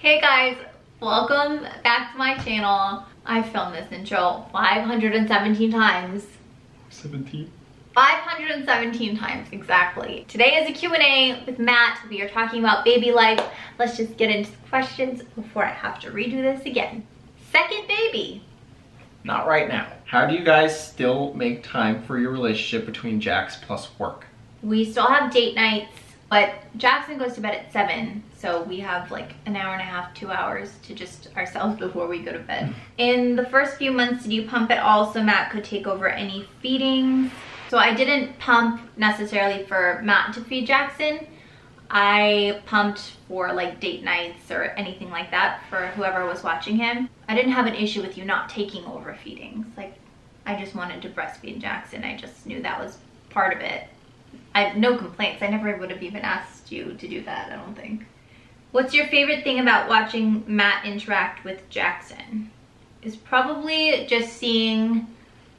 Hey guys, welcome back to my channel. I filmed this intro 517 times. 517 times, exactly. Today is a Q&A with Matt. We are talking about baby life. Let's just get into the questions before I have to redo this again. Second baby. Not right now. How do you guys still make time for your relationship between Jax plus work? We still have date nights, but Jackson goes to bed at 7, so we have like an hour and a half, 2 hours to just ourselves before we go to bed. In the first few months, did you pump at all so Matt could take over any feedings? So I didn't pump necessarily for Matt to feed Jackson. I pumped for like date nights or anything like that for whoever was watching him. I didn't have an issue with you not taking over feedings. Like, I just wanted to breastfeed Jackson. I just knew that was part of it. I have no complaints. I never would have even asked you to do that, I don't think. What's your favorite thing about watching Matt interact with Jackson? Is probably just seeing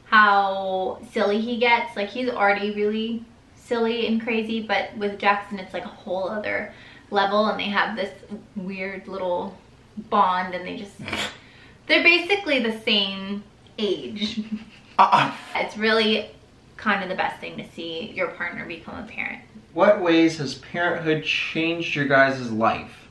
how silly he gets. Like, he's already really silly and crazy, but with Jackson it's like a whole other level, and they have this weird little bond, and they're basically the same age. It's really kind of the best thing to see your partner become a parent. What ways has parenthood changed your guys' life?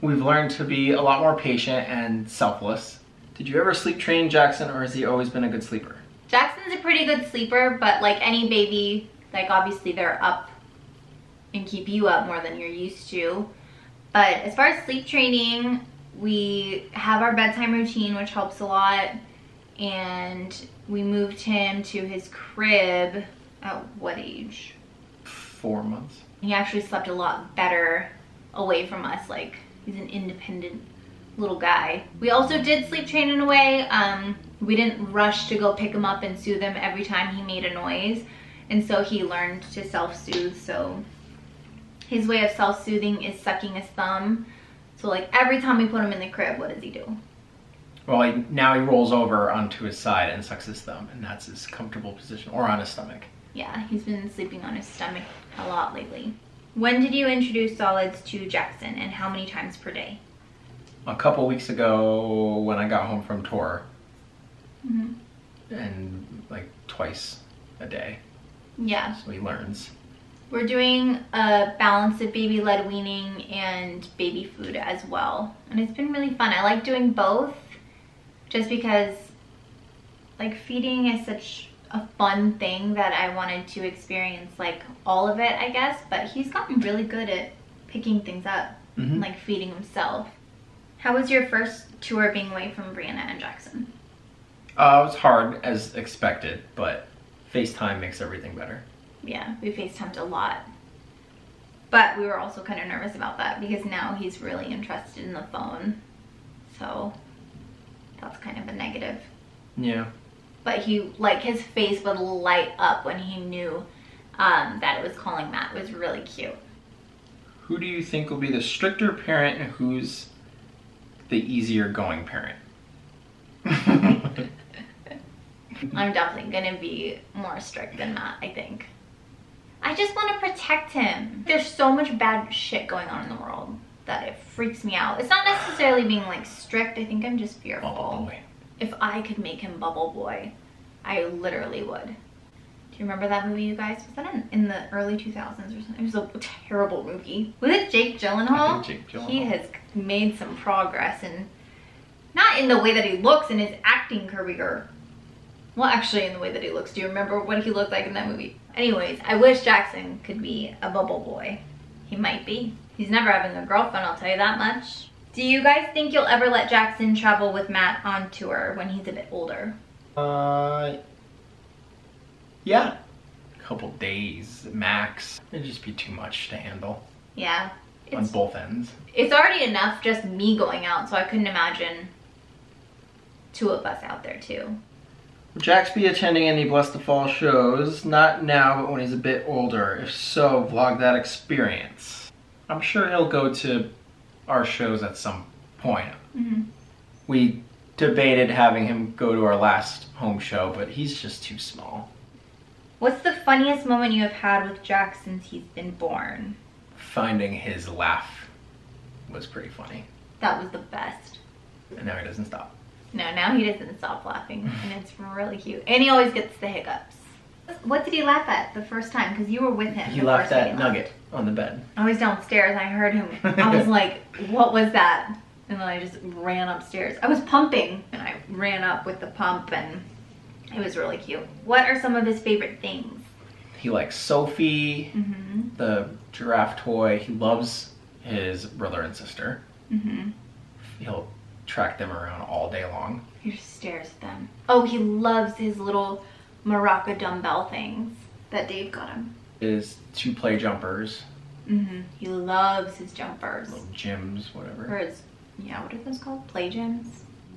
We've learned to be a lot more patient and selfless. Did you ever sleep train Jackson, or has he always been a good sleeper? Jackson's a pretty good sleeper, but like any baby, like obviously they're up and keep you up more than you're used to. But as far as sleep training, we have our bedtime routine, which helps a lot. And we moved him to his crib at what age? 4 months. He actually slept a lot better away from us. Like, he's an independent little guy. We also did sleep train in a way. We didn't rush to go pick him up and soothe him every time he made a noise. And so he learned to self-soothe. So his way of self-soothing is sucking his thumb. So like every time we put him in the crib, what does he do? Well, now he rolls over onto his side and sucks his thumb, and that's his comfortable position, or on his stomach. Yeah, he's been sleeping on his stomach a lot lately. When did you introduce solids to Jackson, and how many times per day? A couple weeks ago when I got home from tour. And like twice a day. Yeah. So he learns. We're doing a balance of baby-led weaning and baby food as well. And it's been really fun. I like doing both just because like feeding is such a fun thing that I wanted to experience like all of it, I guess. But he's gotten really good at picking things up and like feeding himself. How was your first tour being away from Brianna and Jackson? It was hard as expected, but FaceTime makes everything better. Yeah, we FaceTimed a lot. But we were also kind of nervous about that because now he's really interested in the phone. So that's kind of a negative. Yeah. But he, like, his face would light up when he knew that it was calling Matt. It was really cute. Who do you think will be the stricter parent, and who's the easier going parent? I'm definitely gonna be more strict than Matt, I think. I just want to protect him. There's so much bad shit going on in the world that it freaks me out. It's not necessarily being like strict. I think I'm just fearful. Bubble boy. If I could make him Bubble Boy, I literally would. Do you remember that movie, you guys? Was that in the early 2000s or something? It was a terrible movie. Was it Jake Gyllenhaal? I think Jake Gyllenhaal. He has made some progress, and not in the way that he looks in his acting career. Well, actually in the way that he looks. Do you remember what he looked like in that movie? Anyways, I wish Jackson could be a Bubble Boy. He might be. He's never having a girlfriend, I'll tell you that much. Do you guys think you'll ever let Jackson travel with Matt on tour when he's a bit older? Yeah. A couple days max. It'd just be too much to handle. Yeah. On both ends. It's already enough just me going out, so I couldn't imagine 2 of us out there too. Will Jax be attending any Bless the Fall shows? Not now, but when he's a bit older. If so, vlog that experience. I'm sure he'll go to our shows at some point. We debated having him go to our last home show, but he's just too small. What's the funniest moment you have had with Jax since he's been born? Finding his laugh was pretty funny. That was the best. And now he doesn't stop. No, now he doesn't stop laughing, and it's really cute. And he always gets the hiccups. What did he laugh at the first time? Because you were with him. He laughed at Nugget on the bed. I was downstairs and I heard him. I was like, what was that? And then I just ran upstairs. I was pumping and I ran up with the pump and it was really cute. What are some of his favorite things? He likes Sophie, the giraffe toy. He loves his brother and sister. He'll track them around all day long. He just stares at them. Oh, he loves his little Maraca dumbbell things that Dave got him. His 2 play jumpers. He loves his jumpers. Little gyms, whatever. Or his, yeah, what are those called? Play gyms?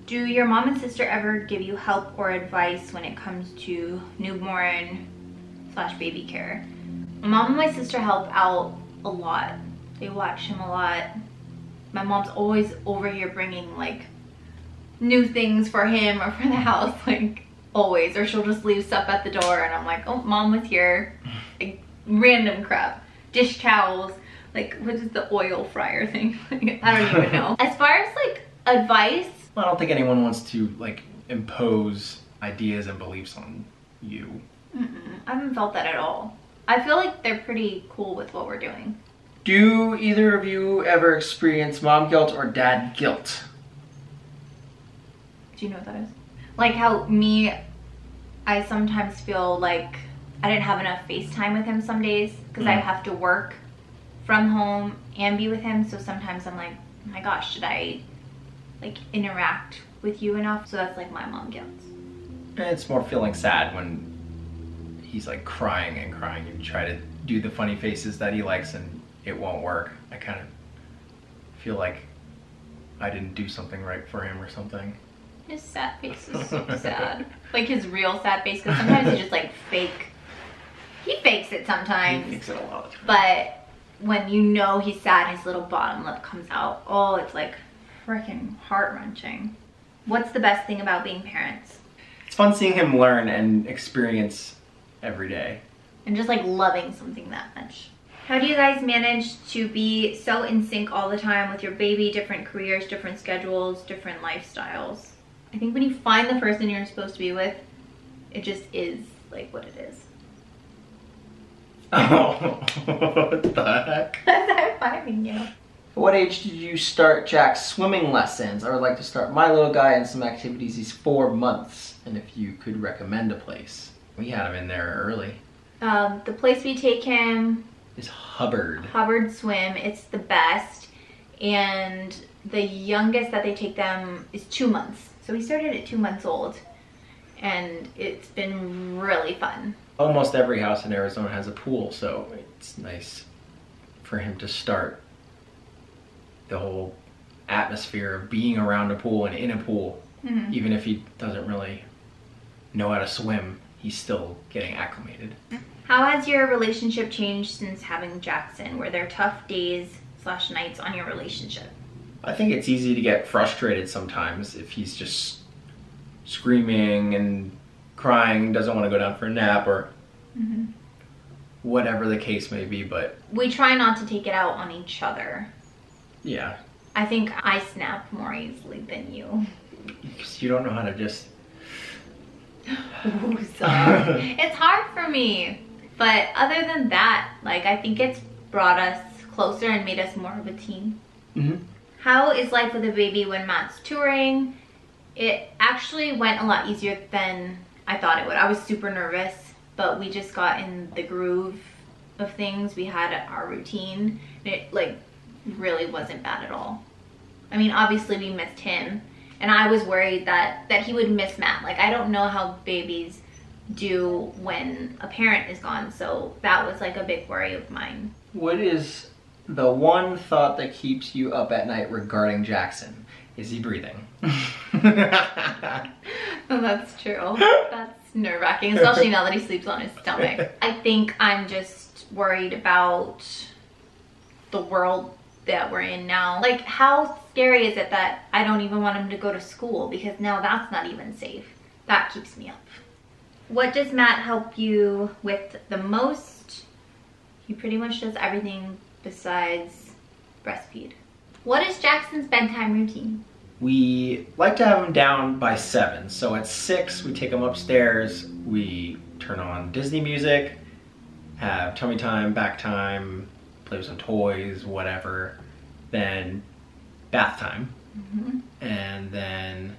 Do your mom and sister ever give you help or advice when it comes to newborn/baby care? My mom and my sister help out a lot. They watch him a lot. My mom's always over here bringing like new things for him or for the house, like always. Or she'll just leave stuff at the door and I'm like, oh, mom was here. Like, random crap. Dish towels, like what is the oil fryer thing? I don't even know. As far as like advice, I don't think anyone wants to like impose ideas and beliefs on you. I haven't felt that at all. I feel like they're pretty cool with what we're doing. Do either of you ever experience mom guilt or dad guilt? Do you know what that is? Like how I sometimes feel like I didn't have enough FaceTime with him some days because I have to work from home and be with him. So sometimes I'm like, oh my gosh, should I like interact with you enough? So that's like my mom guilt. It's more feeling sad when he's like crying and crying. You try to do the funny faces that he likes and it won't work. I kind of feel like I didn't do something right for him or something. His sad face is so sad. Like his real sad face, because sometimes he just like he fakes it sometimes. He fakes it a lot. But when you know he's sad, his little bottom lip comes out. Oh, it's like freaking heart-wrenching. What's the best thing about being parents? It's fun seeing him learn and experience every day. And just like loving something that much. How do you guys manage to be so in sync all the time with your baby, different careers, different schedules, different lifestyles? I think when you find the person you're supposed to be with, it just is like what it is. Oh, what the heck? I'm high-fiving you. At what age did you start Jack's swimming lessons? I would like to start my little guy in some activities. He's 4 months, and if you could recommend a place. We had him in there early. The place we take him is Hubbard. Hubbard Swim. It's the best. And the youngest that they take them is 2 months. So we started at 2 months old. And it's been really fun. Almost every house in Arizona has a pool, so it's nice for him to start the whole atmosphere of being around a pool and in a pool. Even if he doesn't really know how to swim, he's still getting acclimated. How has your relationship changed since having Jackson? Were there tough days/nights on your relationship? I think it's easy to get frustrated sometimes if he's just screaming and crying, doesn't want to go down for a nap or whatever the case may be, but we try not to take it out on each other. Yeah. I think I snap more easily than you. Because you don't know how to just... Ooh, sorry. It's hard for me. But other than that, like I think it's brought us closer and made us more of a team. How is life with a baby when Matt's touring? It actually went a lot easier than I thought it would. I was super nervous, but we just got in the groove of things. We had our routine. And it like really wasn't bad at all. I mean, obviously we missed him, and I was worried that he would miss Matt. Like I don't know how babies do when a parent is gone, so that was like a big worry of mine. What is the one thought that keeps you up at night regarding Jackson? Is he breathing? Oh, that's true. That's nerve-wracking, especially now that he sleeps on his stomach. I think I'm just worried about the world that we're in now. Like, how scary is it that I don't even want him to go to school, because now that's not even safe. That keeps me up. What does Matt help you with the most? He pretty much does everything besides breastfeed. What is Jackson's bedtime routine? We like to have him down by 7. So at 6, we take him upstairs. We turn on Disney music, have tummy time, back time, play with some toys, whatever. Then bath time. And then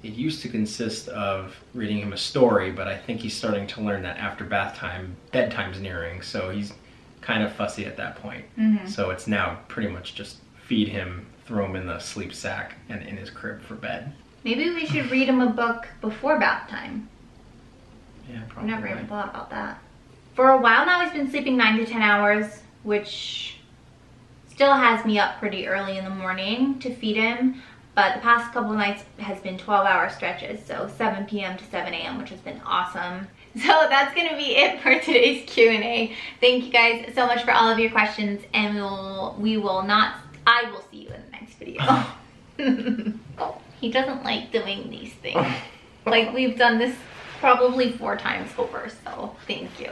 it used to consist of reading him a story, but I think he's starting to learn that after bath time, bedtime's nearing. So he's kind of fussy at that point. So it's now pretty much just feed him, throw him in the sleep sack, and in his crib for bed. Maybe we should read him a book before bath time. Yeah, I've probably. never even thought about that. For a while now, he's been sleeping 9 to 10 hours, which still has me up pretty early in the morning to feed him. But the past couple of nights has been 12-hour stretches, so 7 p.m. to 7 a.m., which has been awesome. So that's gonna be it for today's Q&A. Thank you guys so much for all of your questions, and I will see you in the next video. He doesn't like doing these things. Like, we've done this probably 4 times over, so thank you.